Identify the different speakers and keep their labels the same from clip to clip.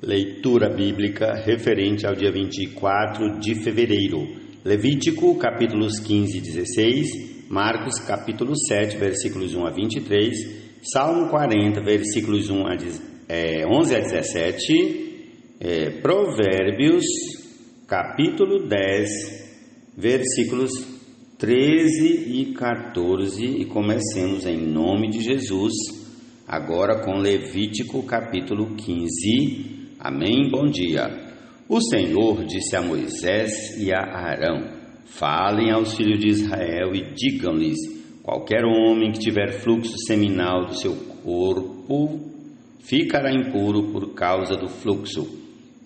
Speaker 1: Leitura bíblica referente ao dia 24 de fevereiro. Levítico, capítulos 15 e 16, Marcos, capítulo 7, versículos 1 a 23, Salmo 40, versículos 11 a 17, Provérbios, capítulo 10, versículos 13 e 14, e comecemos em nome de Jesus, agora com Levítico, capítulo 15. Amém, bom dia. O Senhor disse a Moisés e a Arão: falem aos filhos de Israel e digam-lhes: qualquer homem que tiver fluxo seminal do seu corpo ficará impuro por causa do fluxo.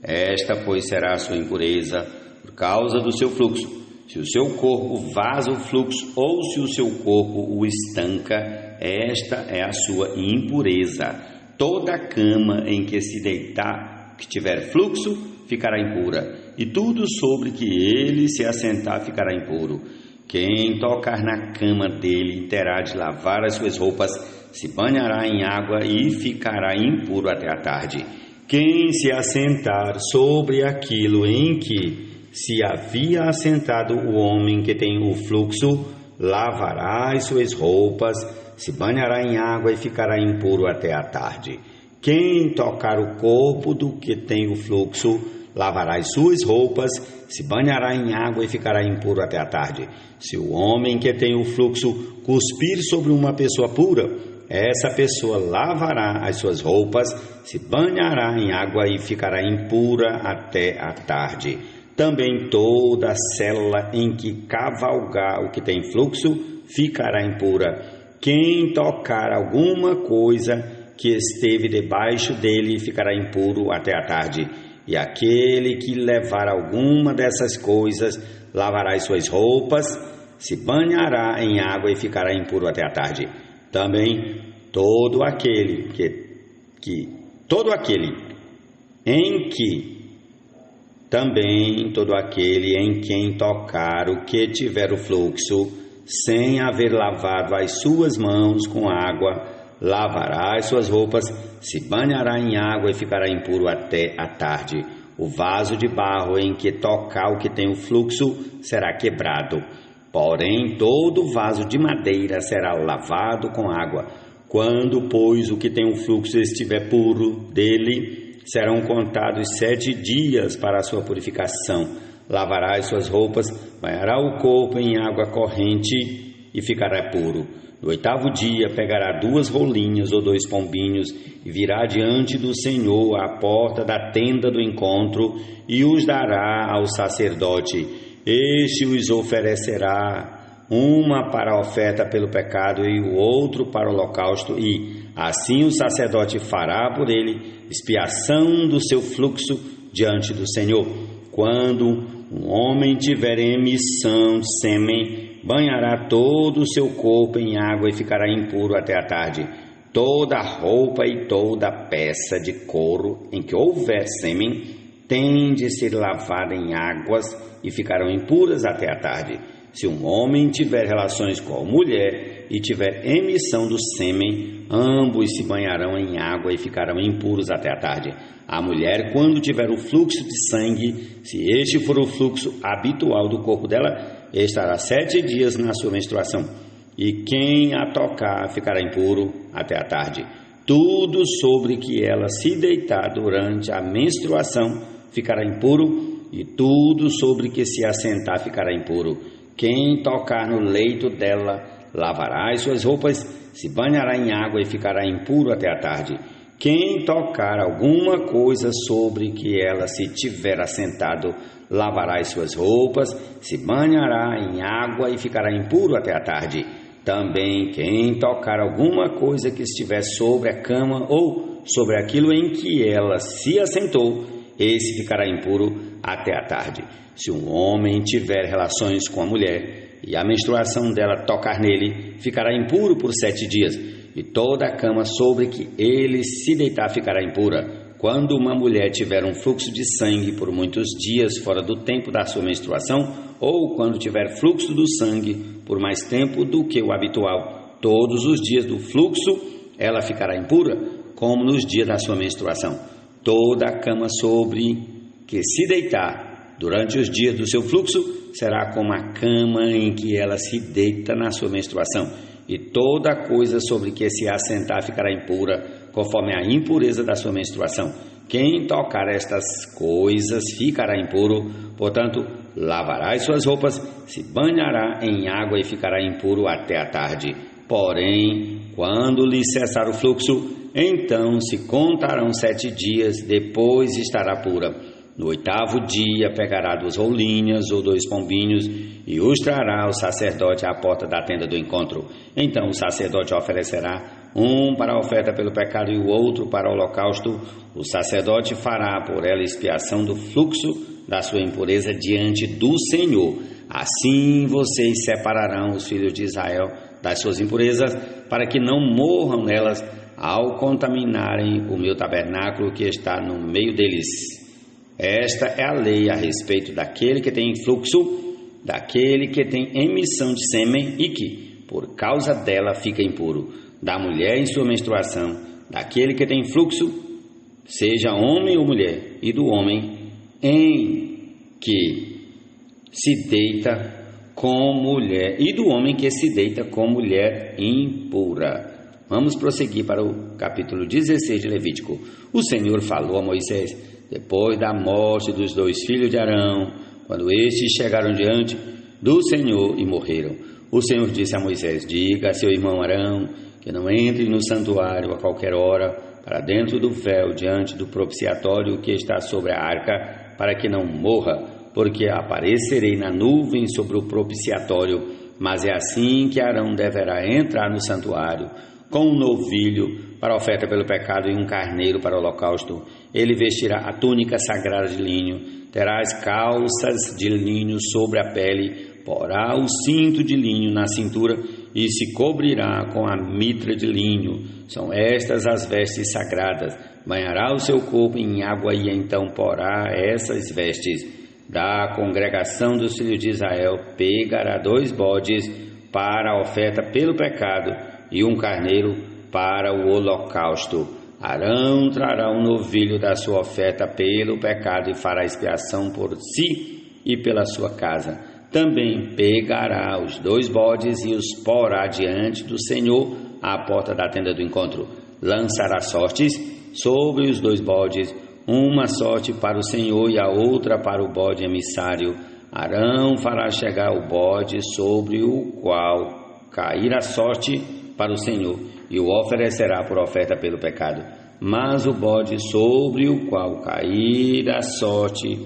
Speaker 1: Esta, pois, será a sua impureza por causa do seu fluxo. Se o seu corpo vaza o fluxo ou se o seu corpo o estanca, esta é a sua impureza. Toda cama em que se deitar, que tiver fluxo, ficará impura, e tudo sobre que ele se assentar ficará impuro. Quem tocar na cama dele terá de lavar as suas roupas, se banhará em água e ficará impuro até a tarde. Quem se assentar sobre aquilo em que se havia assentado o homem que tem o fluxo, lavará as suas roupas, se banhará em água e ficará impuro até a tarde. Quem tocar o corpo do que tem o fluxo, lavará as suas roupas, se banhará em água e ficará impuro até a tarde. Se o homem que tem o fluxo cuspir sobre uma pessoa pura, essa pessoa lavará as suas roupas, se banhará em água e ficará impura até a tarde. Também toda célula em que cavalgar o que tem fluxo ficará impura. Quem tocar alguma coisa que esteve debaixo dele ficará impuro até a tarde. E aquele que levar alguma dessas coisas lavará as suas roupas, se banhará em água e ficará impuro até a tarde. Também todo aquele em quem tocar o que tiver o fluxo, sem haver lavado as suas mãos com água, lavará as suas roupas, se banhará em água e ficará impuro até a tarde. O vaso de barro em que tocar o que tem o fluxo será quebrado. Porém, todo vaso de madeira será lavado com água. Quando, pois, o que tem o fluxo estiver puro, dele serão contados 7 dias para a sua purificação. Lavará as suas roupas, banhará o corpo em água corrente e ficará puro. No 8º dia pegará 2 rolinhas ou 2 pombinhos e virá diante do Senhor à porta da tenda do encontro e os dará ao sacerdote. Este os oferecerá, uma para a oferta pelo pecado e o outro para o holocausto, e assim o sacerdote fará por ele expiação do seu fluxo diante do Senhor. Quando um homem tiver emissão de sêmen, banhará todo o seu corpo em água e ficará impuro até a tarde. Toda roupa e toda peça de couro em que houver sêmen tem de ser lavada em águas e ficarão impuras até a tarde. Se um homem tiver relações com a mulher e tiver emissão do sêmen, ambos se banharão em água e ficarão impuros até a tarde. A mulher, quando tiver o fluxo de sangue, se este for o fluxo habitual do corpo dela, estará 7 dias na sua menstruação, e quem a tocar ficará impuro até a tarde. Tudo sobre que ela se deitar durante a menstruação ficará impuro, e tudo sobre que se assentar ficará impuro. Quem tocar no leito dela lavará as suas roupas, se banhará em água e ficará impuro até a tarde. Quem tocar alguma coisa sobre que ela se tiver assentado, lavará as suas roupas, se banhará em água e ficará impuro até a tarde. Também quem tocar alguma coisa que estiver sobre a cama ou sobre aquilo em que ela se assentou, esse ficará impuro até a tarde. Se um homem tiver relações com a mulher e a menstruação dela tocar nele, ficará impuro por 7 dias, e toda a cama sobre que ele se deitar ficará impura. Quando uma mulher tiver um fluxo de sangue por muitos dias fora do tempo da sua menstruação, ou quando tiver fluxo do sangue por mais tempo do que o habitual, todos os dias do fluxo ela ficará impura, como nos dias da sua menstruação. Toda a cama sobre que se deitar durante os dias do seu fluxo será como a cama em que ela se deita na sua menstruação, e toda coisa sobre que se assentar ficará impura, conforme a impureza da sua menstruação. Quem tocar estas coisas ficará impuro, portanto, lavará as suas roupas, se banhará em água e ficará impuro até a tarde. Porém, quando lhe cessar o fluxo, então se contarão 7 dias, depois estará pura. No 8º dia pegará 2 rolinhas ou 2 pombinhos e os trará ao sacerdote à porta da tenda do encontro. Então o sacerdote oferecerá um para a oferta pelo pecado e o outro para o holocausto. O sacerdote fará por ela expiação do fluxo da sua impureza diante do Senhor. Assim vocês separarão os filhos de Israel das suas impurezas, para que não morram nelas ao contaminarem o meu tabernáculo que está no meio deles. Esta é a lei a respeito daquele que tem fluxo, daquele que tem emissão de sêmen e que, por causa dela, fica impuro, da mulher em sua menstruação, daquele que tem fluxo, seja homem ou mulher, e do homem em que se deita com mulher, e do homem que se deita com mulher impura. Vamos prosseguir para o capítulo 16 de Levítico. O Senhor falou a Moisés, depois da morte dos 2 filhos de Arão, quando estes chegaram diante do Senhor e morreram. O Senhor disse a Moisés, diga a seu irmão Arão, que não entre no santuário a qualquer hora, para dentro do véu, diante do propiciatório que está sobre a arca, para que não morra, porque aparecerei na nuvem sobre o propiciatório, mas é assim que Arão deverá entrar no santuário, com um novilho para oferta pelo pecado e um carneiro para o holocausto. Ele vestirá a túnica sagrada de linho, terá as calças de linho sobre a pele, porá o cinto de linho na cintura e se cobrirá com a mitra de linho. São estas as vestes sagradas. Banhará o seu corpo em água e então porá essas vestes. Da congregação dos filhos de Israel pegará 2 bodes para a oferta pelo pecado e um carneiro para o holocausto. Arão trará um novilho da sua oferta pelo pecado e fará expiação por si e pela sua casa. Também pegará os 2 bodes e os porá diante do Senhor à porta da tenda do encontro. Lançará sortes sobre os 2 bodes, uma sorte para o Senhor e a outra para o bode emissário. Arão fará chegar o bode sobre o qual cair a sorte para o Senhor e o oferecerá por oferta pelo pecado. Mas o bode sobre o qual cair a sorte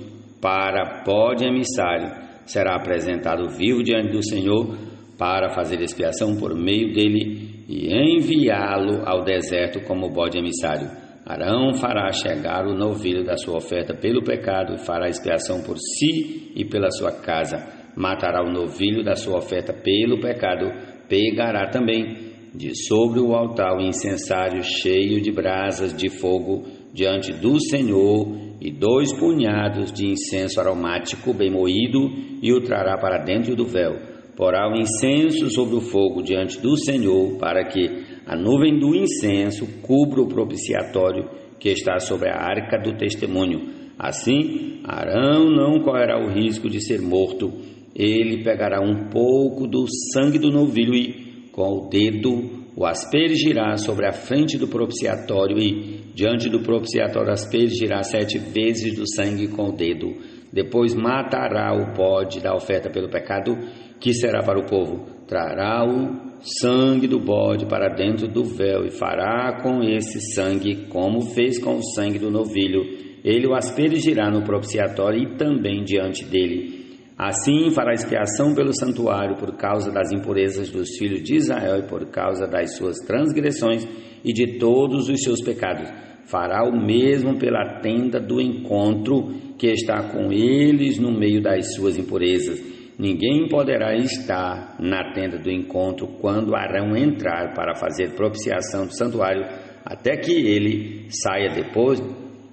Speaker 1: para bode emissário será apresentado vivo diante do Senhor para fazer expiação por meio dele e enviá-lo ao deserto como bode emissário. Arão fará chegar o novilho da sua oferta pelo pecado e fará expiação por si e pela sua casa. Matará o novilho da sua oferta pelo pecado, pegará também de sobre o altar o incensário cheio de brasas de fogo diante do Senhor e 2 punhados de incenso aromático bem moído e o trará para dentro do véu. Porá o incenso sobre o fogo diante do Senhor para que a nuvem do incenso cubra o propiciatório que está sobre a arca do testemunho. Assim, Arão não correrá o risco de ser morto. Ele pegará um pouco do sangue do novilho e, com o dedo, o aspergirá sobre a frente do propiciatório e, diante do propiciatório, aspergirá 7 vezes do sangue com o dedo. Depois matará o bode da oferta pelo pecado, que será para o povo. Trará o sangue do bode para dentro do véu e fará com esse sangue como fez com o sangue do novilho. Ele o aspergirá no propiciatório e também diante dele. Assim fará expiação pelo santuário por causa das impurezas dos filhos de Israel e por causa das suas transgressões e de todos os seus pecados. Fará o mesmo pela tenda do encontro que está com eles no meio das suas impurezas. Ninguém poderá estar na tenda do encontro quando Arão entrar para fazer propiciação do santuário, até que ele saia depois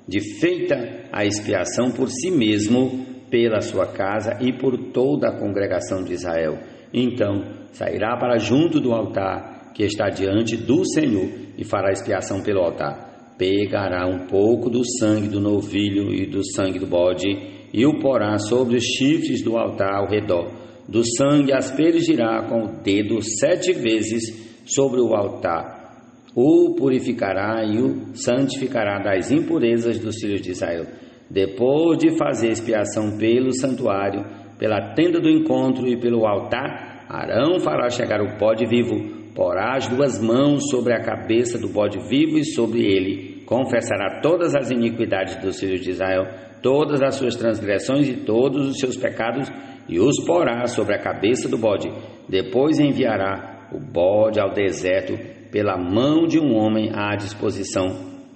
Speaker 1: de feita a expiação por si mesmo, pela sua casa e por toda a congregação de Israel. Então sairá para junto do altar que está diante do Senhor e fará expiação pelo altar. pegará um pouco do sangue do novilho e do sangue do bode e o porá sobre os chifres do altar ao redor. Do sangue aspergirá com o dedo 7 vezes sobre o altar. O purificará e o santificará das impurezas dos filhos de Israel. Depois de fazer expiação pelo santuário, pela tenda do encontro e pelo altar, Arão fará chegar o bode vivo, porá as 2 mãos sobre a cabeça do bode vivo e sobre ele confessará todas as iniquidades dos filhos de Israel, todas as suas transgressões e todos os seus pecados, e os porá sobre a cabeça do bode. Depois enviará o bode ao deserto pela mão de um homem à disposição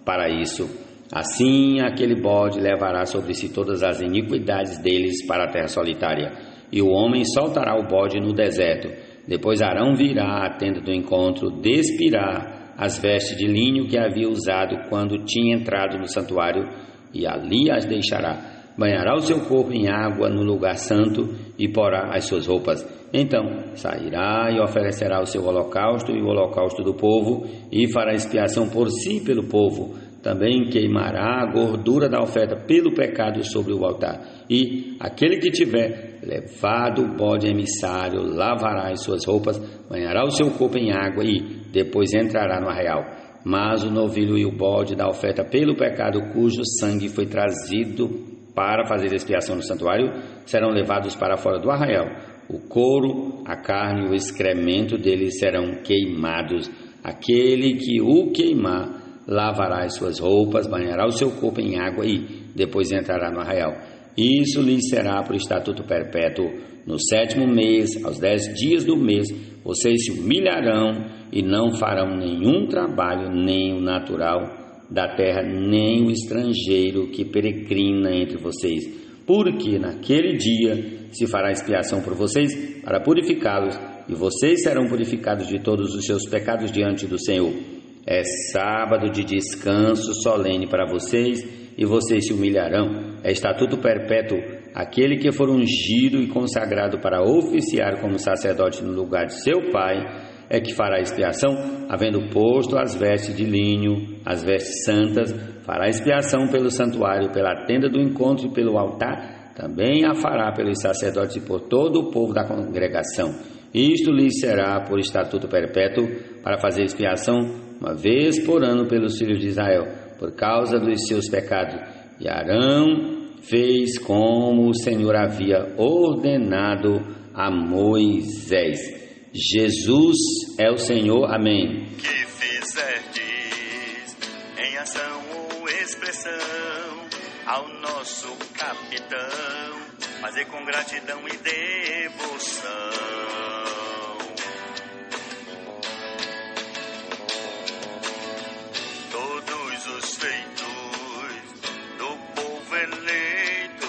Speaker 1: para isso. Assim aquele bode levará sobre si todas as iniquidades deles para a terra solitária, e o homem soltará o bode no deserto. Depois Arão virá à tenda do encontro, despirá as vestes de linho que havia usado quando tinha entrado no santuário, e ali as deixará. Banhará o seu corpo em água no lugar santo e porá as suas roupas. Então sairá e oferecerá o seu holocausto e o holocausto do povo, e fará expiação por si e pelo povo. Também queimará a gordura da oferta pelo pecado sobre o altar. E aquele que tiver levado o bode emissário lavará as suas roupas, banhará o seu corpo em água e depois entrará no arraial. Mas o novilho e o bode da oferta pelo pecado, cujo sangue foi trazido para fazer expiação no santuário, serão levados para fora do arraial. O couro, a carne e o excremento deles serão queimados. Aquele que o queimar lavará as suas roupas, banhará o seu corpo em água e depois entrará no arraial. Isso lhes será por estatuto perpétuo. No 7º mês, aos 10 dias do mês, vocês se humilharão e não farão nenhum trabalho, nem o natural da terra, nem o estrangeiro que peregrina entre vocês, porque naquele dia se fará expiação por vocês para purificá-los, e vocês serão purificados de todos os seus pecados diante do Senhor. É sábado de descanso solene para vocês, e vocês se humilharão. É estatuto perpétuo. Aquele que for ungido e consagrado para oficiar como sacerdote no lugar de seu pai é que fará expiação, havendo posto as vestes de linho, as vestes santas, fará expiação pelo santuário, pela tenda do encontro e pelo altar. Também a fará pelos sacerdotes e por todo o povo da congregação. Isto lhes será por estatuto perpétuo, para fazer expiação uma vez por ano pelos filhos de Israel, por causa dos seus pecados. E Arão fez como o Senhor havia ordenado a Moisés. Jesus é o Senhor, amém.
Speaker 2: Que fizerdes em ação ou expressão ao nosso capitão, fazer com gratidão e devoção. Todos os feitos do povo eleito,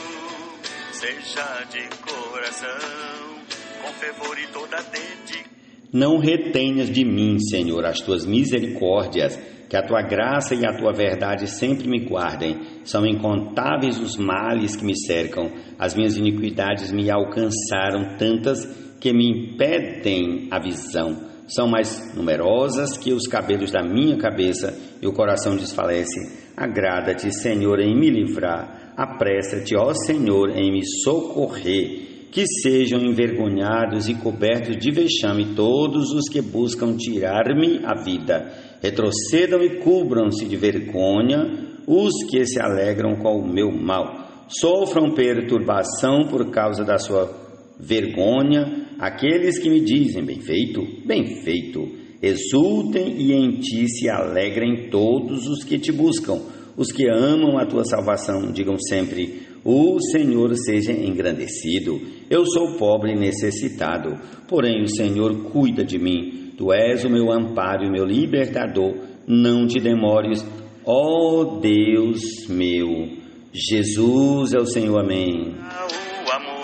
Speaker 2: seja de coração, com fervor e toda dedicação.
Speaker 1: Não retenhas de mim, Senhor, as tuas misericórdias, que a tua graça e a tua verdade sempre me guardem. São incontáveis os males que me cercam, as minhas iniquidades me alcançaram tantas que me impedem a visão. São mais numerosas que os cabelos da minha cabeça, e o coração desfalece. Agrada-te, Senhor, em me livrar. Apressa-te, ó Senhor, em me socorrer. Que sejam envergonhados e cobertos de vexame todos os que buscam tirar-me a vida. Retrocedam e cubram-se de vergonha os que se alegram com o meu mal. Sofram perturbação por causa da sua vergonha aqueles que me dizem: bem feito, bem feito. Exultem e em ti se alegrem todos os que te buscam. Os que amam a tua salvação digam sempre: o Senhor seja engrandecido. Eu sou pobre e necessitado, porém o Senhor cuida de mim. Tu és o meu amparo e o meu libertador. Não te demores, ó Deus meu. Jesus é o Senhor, amém.
Speaker 2: O amor,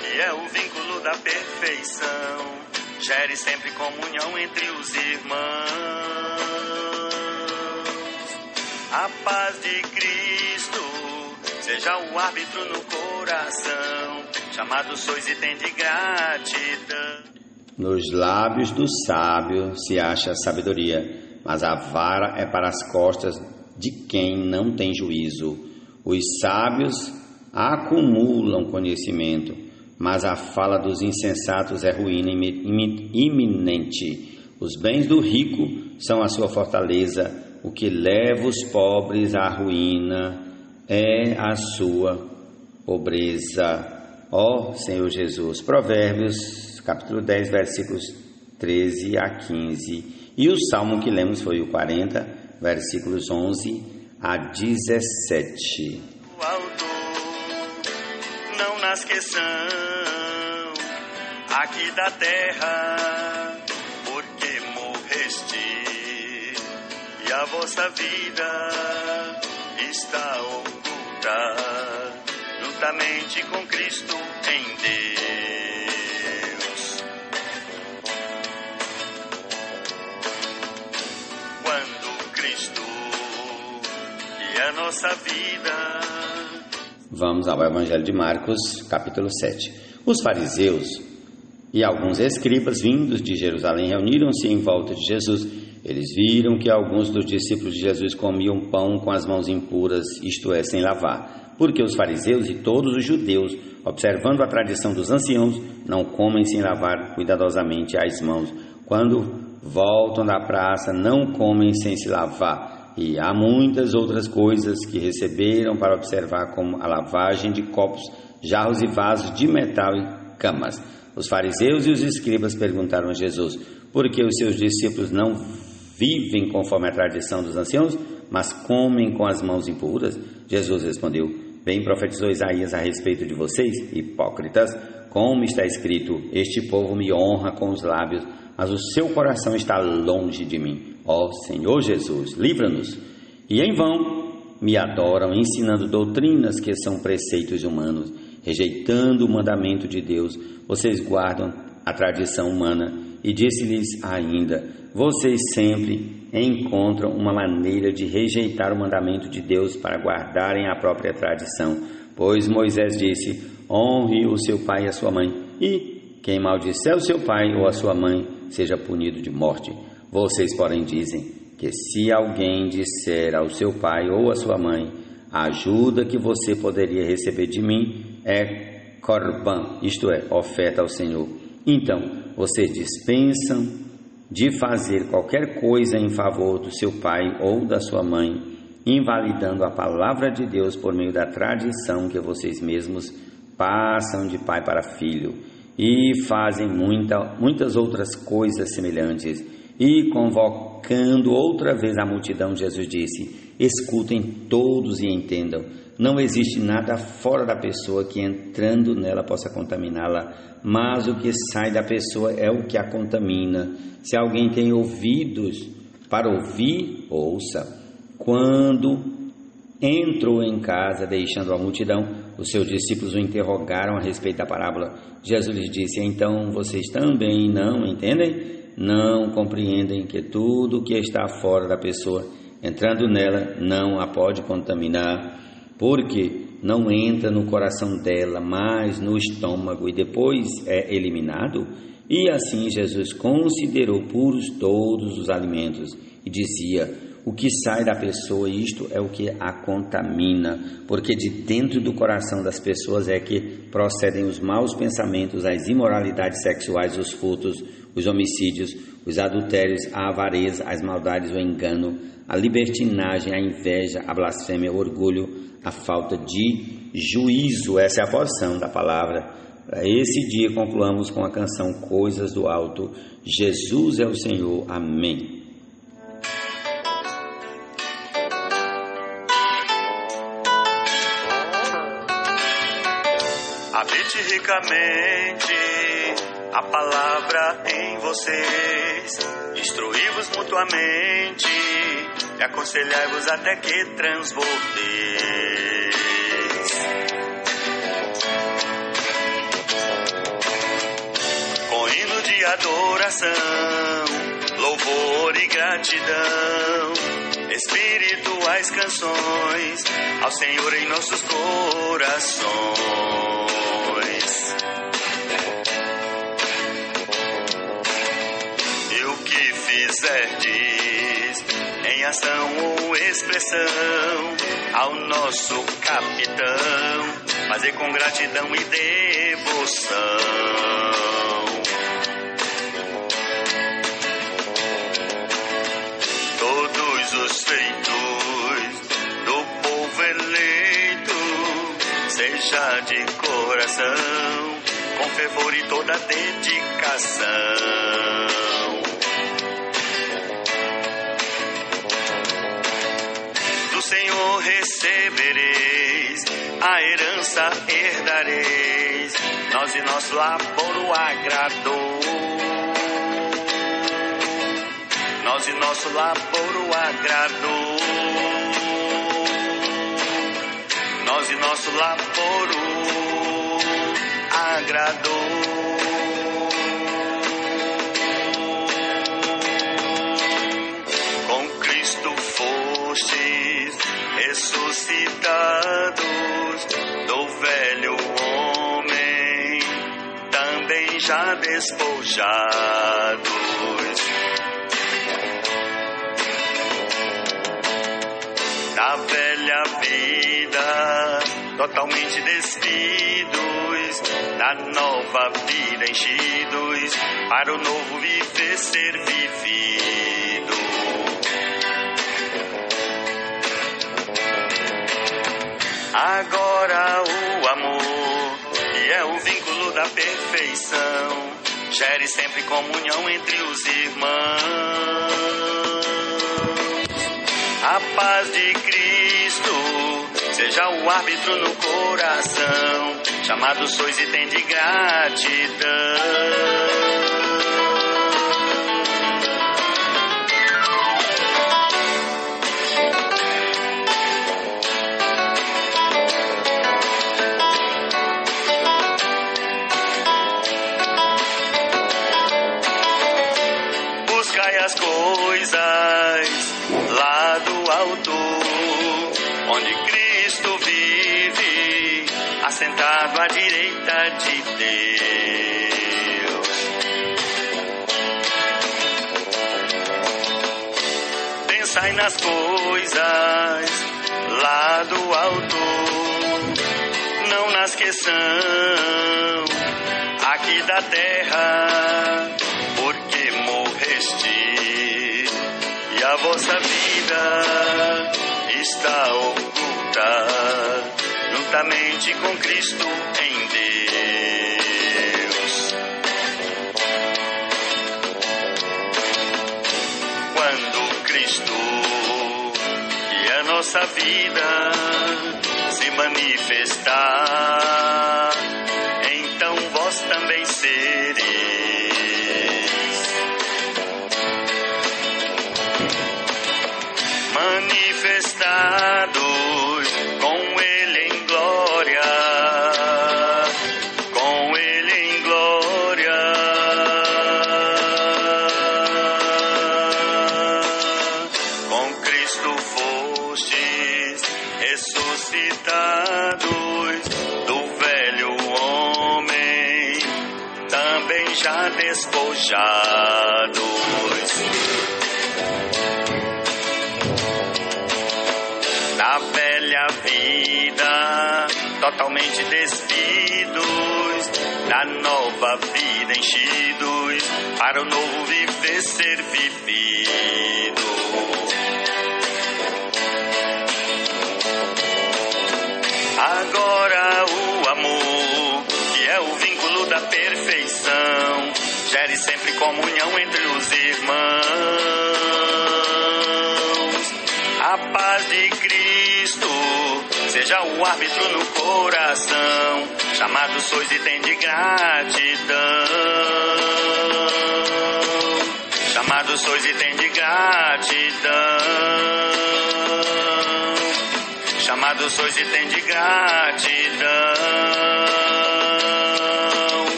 Speaker 2: que é o vínculo da perfeição, gere sempre comunhão entre os irmãos. A paz de Cristo seja o árbitro no coração, chamado sois e tem de gratidão.
Speaker 1: Nos lábios do sábio se acha sabedoria, mas a vara é para as costas de quem não tem juízo. Os sábios acumulam conhecimento, mas a fala dos insensatos é ruína iminente. Os bens do rico são a sua fortaleza, o que leva os pobres à ruína é a sua pobreza. Ó Senhor Jesus. Provérbios, capítulo 10, versículos 13 a 15. E o salmo que lemos foi o 40, versículos 11 a 17.
Speaker 2: O alto, não na esqueçam aqui da terra, porque morreste e a vossa vida está oculta juntamente com Cristo em Deus. Quando Cristo é a nossa vida.
Speaker 1: Vamos ao Evangelho de Marcos, capítulo 7. Os fariseus e alguns escribas vindos de Jerusalém reuniram-se em volta de Jesus. Eles viram que alguns dos discípulos de Jesus comiam pão com as mãos impuras, isto é, sem lavar. Porque os fariseus e todos os judeus, observando a tradição dos anciãos, não comem sem lavar cuidadosamente as mãos. Quando voltam da praça, não comem sem se lavar. E há muitas outras coisas que receberam para observar, como a lavagem de copos, jarros e vasos de metal e camas. Os fariseus e os escribas perguntaram a Jesus: por que os seus discípulos não vivem conforme a tradição dos anciãos, mas comem com as mãos impuras? Jesus respondeu: bem profetizou Isaías a respeito de vocês, hipócritas, como está escrito: este povo me honra com os lábios, mas o seu coração está longe de mim. Ó Senhor Jesus, livra-nos. E em vão me adoram, ensinando doutrinas que são preceitos humanos, rejeitando o mandamento de Deus. Vocês guardam a tradição humana. E disse-lhes ainda: vocês sempre encontram uma maneira de rejeitar o mandamento de Deus para guardarem a própria tradição. Pois Moisés disse: honre o seu pai e a sua mãe, e quem maldisser o seu pai ou a sua mãe seja punido de morte. Vocês, porém, dizem que se alguém disser ao seu pai ou à sua mãe: a ajuda que você poderia receber de mim é corban, isto é, oferta ao Senhor, então vocês dispensam de fazer qualquer coisa em favor do seu pai ou da sua mãe, invalidando a palavra de Deus por meio da tradição que vocês mesmos passam de pai para filho, e fazem muitas outras coisas semelhantes. E convocando outra vez a multidão, Jesus disse: escutem todos e entendam. Não existe nada fora da pessoa que, entrando nela, possa contaminá-la, mas o que sai da pessoa é o que a contamina. Se alguém tem ouvidos para ouvir, ouça. Quando entrou em casa, deixando a multidão, os seus discípulos o interrogaram a respeito da parábola. Jesus lhes disse: então vocês também não entendem? Não compreendem que tudo o que está fora da pessoa, entrando nela, não a pode contaminar, porque não entra no coração dela, mas no estômago e depois é eliminado? E assim Jesus considerou puros todos os alimentos e dizia: o que sai da pessoa, isto é o que a contamina, porque de dentro do coração das pessoas é que procedem os maus pensamentos, as imoralidades sexuais, os furtos, os homicídios, os adultérios, a avareza, as maldades, o engano, a libertinagem, a inveja, a blasfêmia, o orgulho, a falta de juízo. Essa é a porção da palavra. Para esse dia concluamos com a canção Coisas do Alto. Jesus é o Senhor. Amém.
Speaker 2: Habite ricamente a palavra em vocês, instruí-vos mutuamente e aconselhai-vos até que transbordeis. Com hino de adoração, louvor e gratidão, espirituais canções ao Senhor em nossos corações. E o que fizerdes em ação ou expressão ao nosso capitão, fazer com gratidão e devoção. Todos os feitos do povo eleito, seja de coração, com fervor e toda dedicação. Do Senhor recebereis, a herança herdareis, nós e nosso labor o agradou. Nós e nosso labor o agradou. Nós e nosso labor o agradou. Com Cristo fostes ressuscitados do velho homem, também já despojados da velha vida, totalmente despidos, da nova vida enchidos, para o novo viver ser vivido. Agora o amor, que é o vínculo da perfeição, gere sempre comunhão entre os irmãos. A paz de Cristo seja o árbitro no coração, chamados sois e tem de gratidão. Buscai as coisas lá do alto, onde Cristo vive, assentado à direita de Deus. Pensai nas coisas lá do alto, não nas que são aqui da terra, porque morreste e a vossa vida está oculta juntamente com Cristo em Deus. Quando Cristo, que é a nossa vida, se manifestar, então vós também sereis manifestados com Ele em glória, com Ele em glória. Com Cristo fostes ressuscitados do velho homem, também já despojados da velha vida, totalmente despidos, da nova vida enchidos, para o novo viver ser vivido. Agora o amor, que é o vínculo da perfeição, gere sempre comunhão entre os irmãos. A paz de Cristo seja o árbitro no coração, chamados sois e tem de gratidão. Chamados sois e tem de gratidão. Chamados sois e tem de gratidão.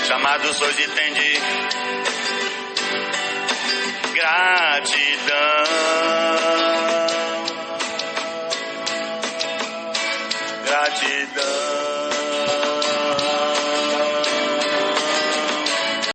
Speaker 2: Chamados sois e tem de gratidão. Gratidão.